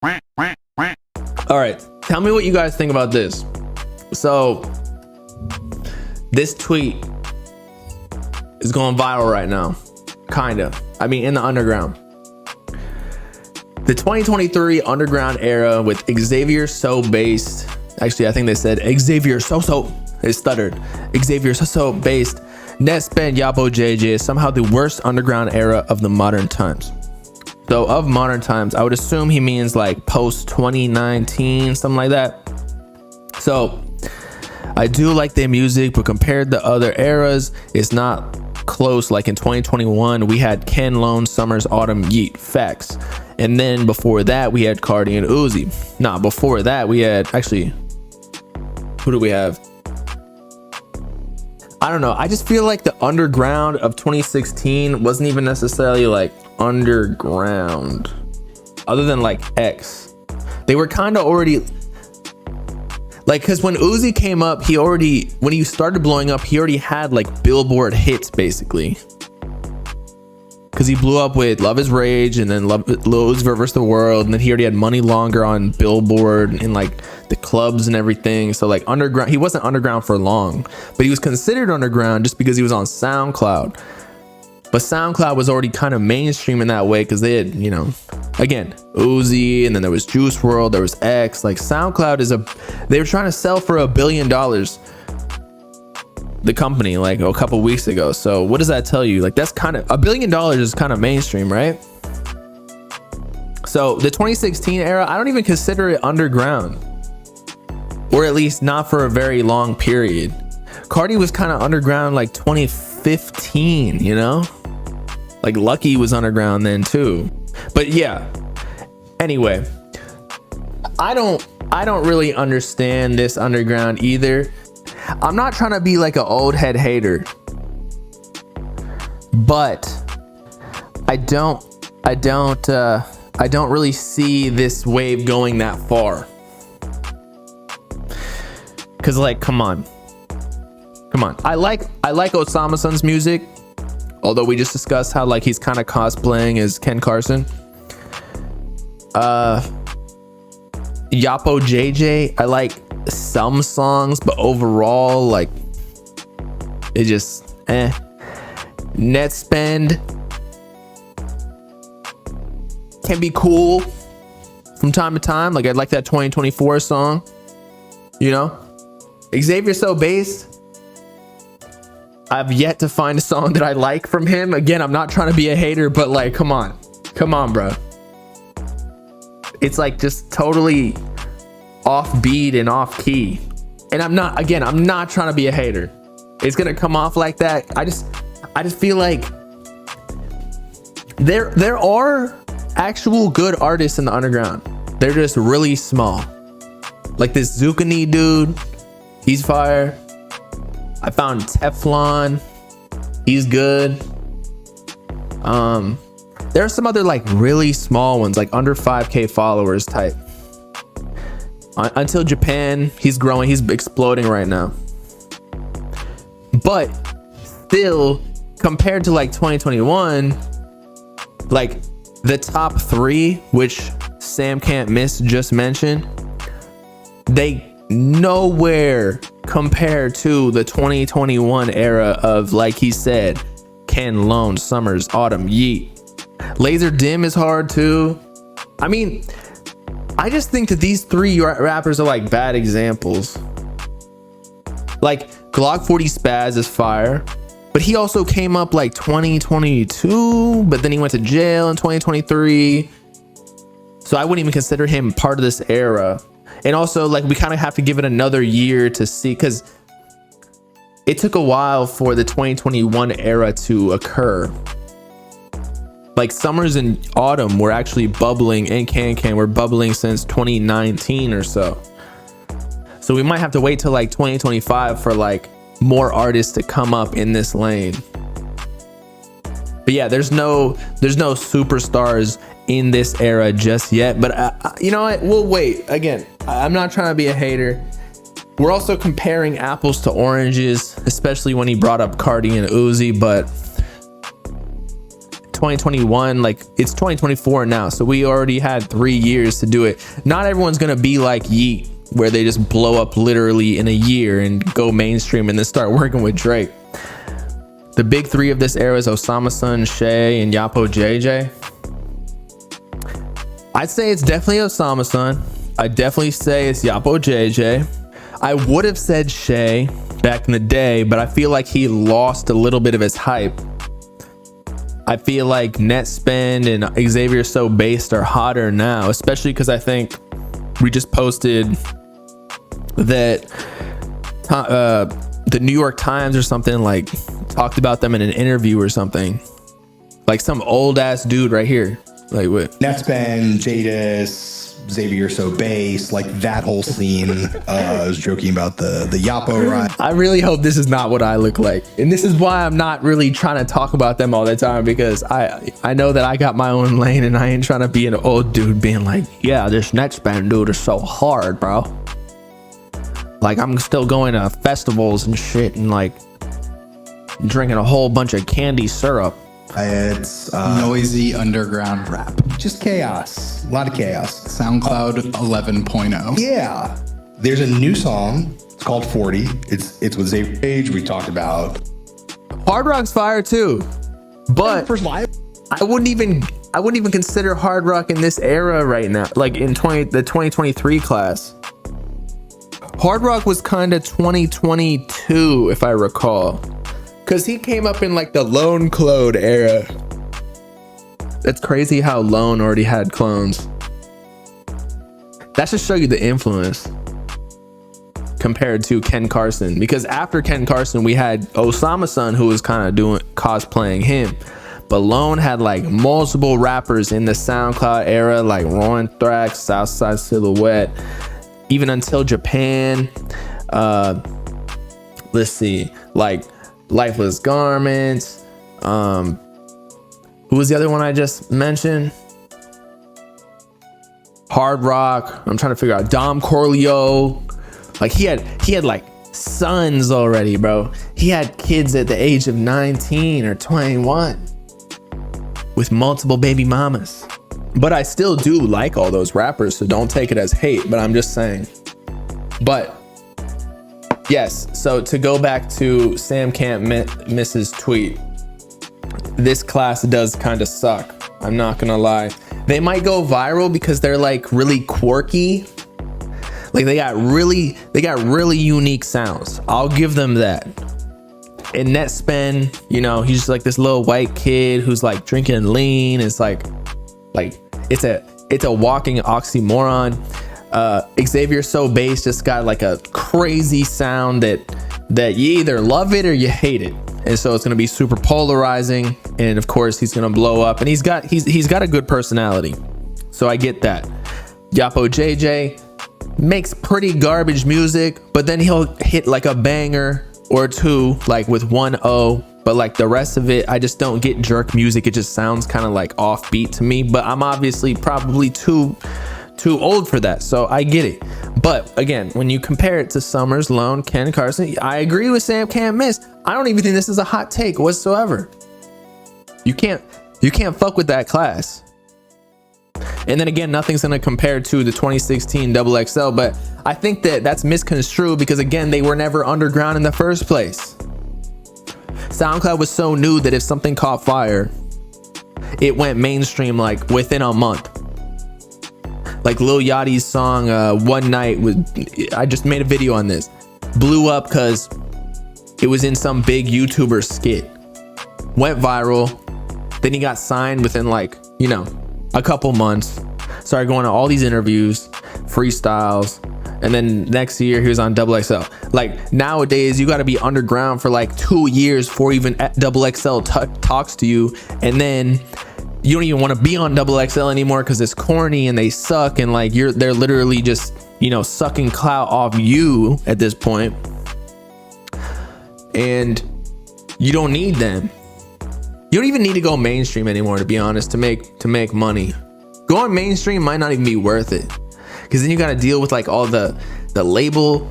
All right, tell me what you guys think about this. So this tweet is going viral right now, kind of. I mean, in the underground. The 2023 underground era with Xavier So based. Actually, I think they said Xavier So. They stuttered. Xavier So based. Netspend Yapo JJ is somehow the worst underground era of the modern times. So of modern times, I would assume he means like post 2019, something like that. So I do like their music, but compared to other eras, it's not close. Like in 2021, we had Ken Lone, Summers, Autumn, Yeet, Facts. And then before that, we had Cardi and Uzi. Nah, before that, we had, actually, who do we have? I don't know. I just feel like the underground of 2016 wasn't even necessarily like underground, other than like X. They were kind of already like, because when Uzi came up, when he started blowing up, he already had like Billboard hits basically. Because he blew up with Love Is Rage and then Lil Uzi vs. the World, and then he already had Money Longer on Billboard and like the clubs and everything. So like underground, he wasn't underground for long, but he was considered underground just because he was on SoundCloud. But SoundCloud was already kind of mainstream in that way because they had, you know, again, Uzi, and then there was Juice WRLD, there was X. Like SoundCloud they were trying to sell for $1 billion, the company, like a couple weeks ago. So what does that tell you? Like that's kind of $1 billion is kind of mainstream, right? So the 2016 era, I don't even consider it underground, or at least not for a very long period. Cardi was kind of underground like 2015, you know, like Lucky was underground then too. But yeah, anyway, I don't really understand this underground either. I'm not trying to be like an old head hater, but I don't really see this wave going that far. Cause like, come on. I like Osama Sun's music, although we just discussed how like he's kind of cosplaying as Ken Carson. Yapo JJ, I like some songs, but overall, like, it just Netspend can be cool from time to time. Like I like that 2024 song, you know. Xavier So based, I've yet to find a song that I like from him. Again, I'm not trying to be a hater, but like, come on, bro. It's like just totally offbeat and off key. And I'm not trying to be a hater. It's gonna come off like that. I just feel like there are actual good artists in the underground. They're just really small. Like this Zucchini dude, he's fire. I found Teflon, he's good. There are some other like really small ones, like under 5K followers type. Until Japan, he's growing, he's exploding right now. But still, compared to like 2021, like the top 3, which Sam Can't Miss just mentioned, they nowhere compare to the 2021 era of, like he said, Ken Lone, Summers, Autumn, Yeet. Laser Dim is hard too. I mean, I just think that these 3 rappers are like bad examples. Like Glock 40 Spaz is fire, but he also came up like 2022, but then he went to jail in 2023. So I wouldn't even consider him part of this era. And also, like, we kind of have to give it another year to see, because it took a while for the 2021 era to occur. Like Summers and Autumn were actually bubbling, and Can were bubbling since 2019 or so. So we might have to wait till like 2025 for like more artists to come up in this lane. But yeah, there's no superstars in this era just yet. But you know what? We'll wait. Again, I'm not trying to be a hater. We're also comparing apples to oranges, especially when he brought up Cardi and Uzi. But 2021, like it's 2024 now, so we already had 3 years to do it. Not everyone's gonna be like Yeet, where they just blow up literally in a year and go mainstream and then start working with Drake. The big three of this era is Osama Sun, Shay, and Yapo JJ. I'd say it's definitely Osama Sun. I definitely say it's Yapo JJ. I would have said Shay back in the day, but I feel like he lost a little bit of his hype. I feel like Net Spend and Xavier So Based are hotter now, especially because I think we just posted that the New York Times or something like talked about them in an interview or something. Like some old ass dude right here. Like what? Netspend, Jadis, Xavier So Bass, like that whole scene. I was joking about the Yapo ride. I really hope this is not what I look like. And this is why I'm not really trying to talk about them all the time, because I know that I got my own lane and I ain't trying to be an old dude being like, yeah, this Netspend dude is so hard, bro. Like I'm still going to festivals and shit and like drinking a whole bunch of candy syrup. It's noisy underground rap. Just chaos. A lot of chaos. SoundCloud 11.0. Yeah. There's a new song. It's called 40. It's with Xavier Page. We talked about. Hard Rock's fire too. But First live. I wouldn't even consider Hard Rock in this era right now. Like in the 2023 class. Hard Rock was kind of 2022, if I recall. Because he came up in like the Lone Clone era. That's crazy how Lone already had clones. That should show you the influence compared to Ken Carson. Because after Ken Carson, we had Osama Sun, who was kind of cosplaying him. But Lone had like multiple rappers in the SoundCloud era, like Rowan Thrax, Southside Silhouette, even Until Japan. Let's see, like Lifeless Garments. Who was the other one I just mentioned? Hard Rock. I'm trying to figure out. Dom Corleo. Like he had like sons already, bro. He had kids at the age of 19 or 21 with multiple baby mamas. But I still do like all those rappers, so don't take it as hate, but I'm just saying. But yes, so to go back to Sam Can't Miss's tweet, this class does kind of suck. I'm not gonna lie. They might go viral because they're like really quirky. Like they got really unique sounds. I'll give them that. And Netspend, you know, he's just like this little white kid who's like drinking lean. It's like it's a walking oxymoron. Xavier So Bass just got like a crazy sound that you either love it or you hate it, and so it's gonna be super polarizing. And of course he's gonna blow up, and he's got a good personality, so I get that. Yapo JJ makes pretty garbage music, but then he'll hit like a banger or two, like with 1-0. But like the rest of it, I just don't get jerk music. It just sounds kind of like offbeat to me, but I'm obviously probably too old for that, so I get it. But again, when you compare it to Summers, Lone, Ken Carson, I agree with Sam Can't Miss. I don't even think this is a hot take whatsoever. You can't fuck with that class. And then again, nothing's gonna compare to the 2016 XXL, but I think that's misconstrued because again, they were never underground in the first place. SoundCloud was so new that if something caught fire, it went mainstream like within a month. Like Lil Yachty's song One Night, I just made a video on this, blew up because it was in some big YouTuber skit, went viral, then he got signed within like, you know, a couple months, started going to all these interviews, freestyles, and then next year he was on XXL. Like nowadays you got to be underground for like 2 years before even XXL talks to you, and then you don't even want to be on XXL anymore because it's corny and they suck, and like they're literally just, you know, sucking clout off you at this point, and you don't need them. You don't even need to go mainstream anymore, to be honest, to make money. Going mainstream might not even be worth it, because then you got to deal with like all the label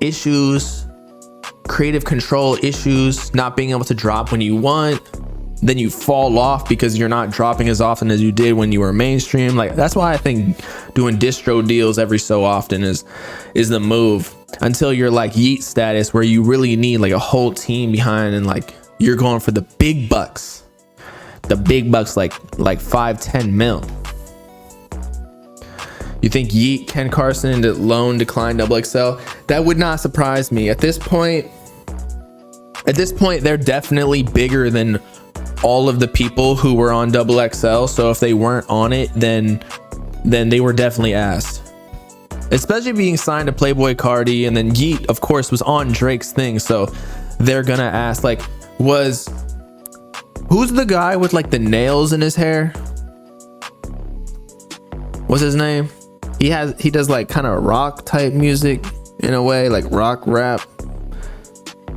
issues, creative control issues, not being able to drop when you want. then you fall off because you're not dropping as often as you did when you were mainstream. Like, that's why I think doing distro deals every so often is the move, until you're like Yeet status, where you really need like a whole team behind, and like you're going for the big bucks, like 5-10 mil. You think Yeet, Ken Carson, and Lone decline XXL? That would not surprise me. At this point, they're definitely bigger than all of the people who were on XXL. So if they weren't on it, then they were definitely asked. Especially being signed to Playboi Carti, and then Yeet, of course, was on Drake's thing. So they're gonna ask, like, who's the guy with like the nails in his hair? What's his name? He does like kind of rock type music in a way, like rock rap.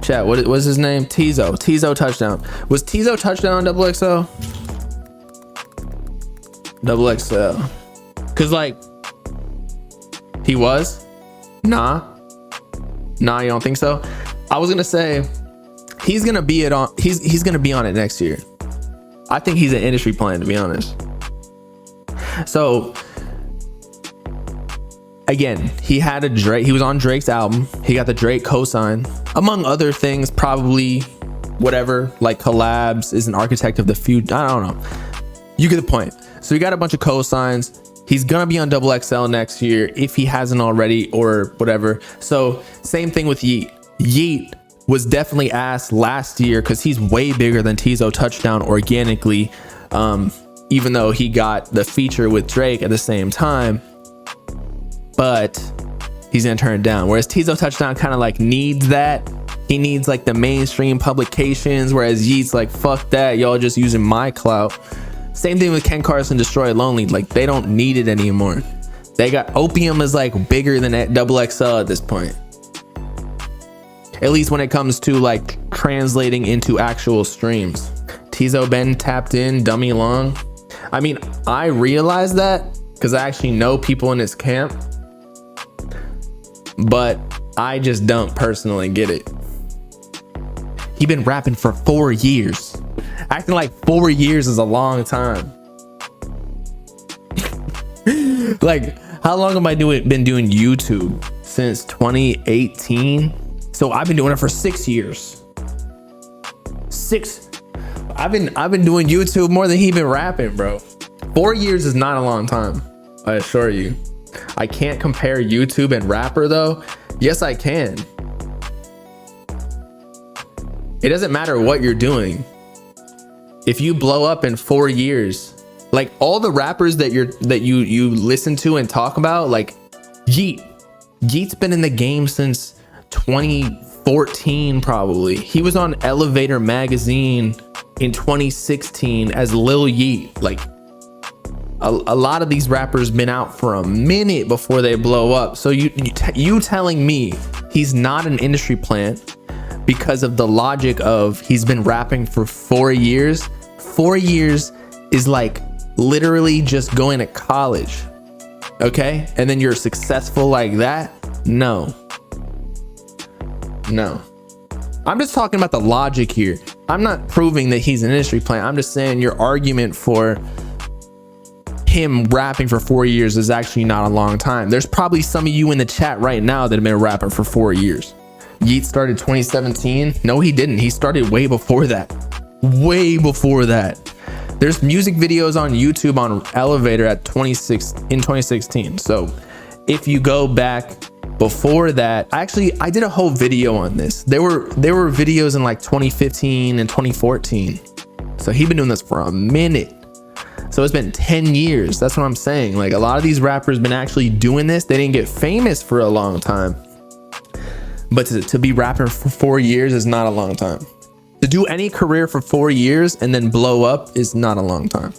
Chat, what was his name? Tizo Touchdown. Was Tizo Touchdown on XXL? XXL. Cause like he was? Nah, you don't think so? I was gonna say he's gonna be he's gonna be on it next year. I think he's an industry plan, to be honest. So again, he was on Drake's album. He got the Drake cosign, among other things, probably whatever, like collabs, is an architect of the future. I don't know. You get the point. So he got a bunch of cosigns. He's gonna be on XXL next year if he hasn't already, or whatever. So same thing with Yeet. Yeet was definitely asked last year because he's way bigger than Tizo Touchdown organically, even though he got the feature with Drake at the same time. But he's gonna turn it down. Whereas Tizo Touchdown kind of like needs that. He needs like the mainstream publications, whereas Yeet's like, fuck that, y'all just using my clout. Same thing with Ken Carson, Destroy Lonely. Like, they don't need it anymore. They got Opium is like bigger than XXL at this point. At least when it comes to like translating into actual streams. Tizo been tapped in, Dummy Long. I mean, I realize that because I actually know people in his camp, but I just don't personally get it. He been rapping for 4 years. Acting like 4 years is a long time. Like, how long have I been doing YouTube? Since 2018. So I've been doing it for 6 years. I've been doing YouTube more than he been rapping, bro. 4 years is not a long time, I assure you. I can't compare YouTube and rapper though. Yes, I can. It doesn't matter what you're doing. If you blow up in 4 years, like all the rappers that you listen to and talk about, like Yeet's been in the game since 2014 probably. He was on Elevator magazine in 2016 as Lil Yeet. Like a lot of these rappers been out for a minute before they blow up. So you telling me he's not an industry plant because of the logic of he's been rapping for 4 years? 4 years is like literally just going to college, okay? And then you're successful like that? No. I'm just talking about the logic here. I'm not proving that he's an industry plant. I'm just saying your argument for him rapping for 4 years is actually not a long time. There's probably some of you in the chat right now that have been rapping for 4 years. Yeet started 2017. No, he didn't. He started way before that. Way before that. There's music videos on YouTube on Elevator in 2016. So if you go back before that, I did a whole video on this. There were videos in like 2015 and 2014. So he's been doing this for a minute. So it's been 10 years. That's what I'm saying. Like, a lot of these rappers been actually doing this. They didn't get famous for a long time. But to be rapping for 4 years is not a long time. To do any career for 4 years and then blow up is not a long time.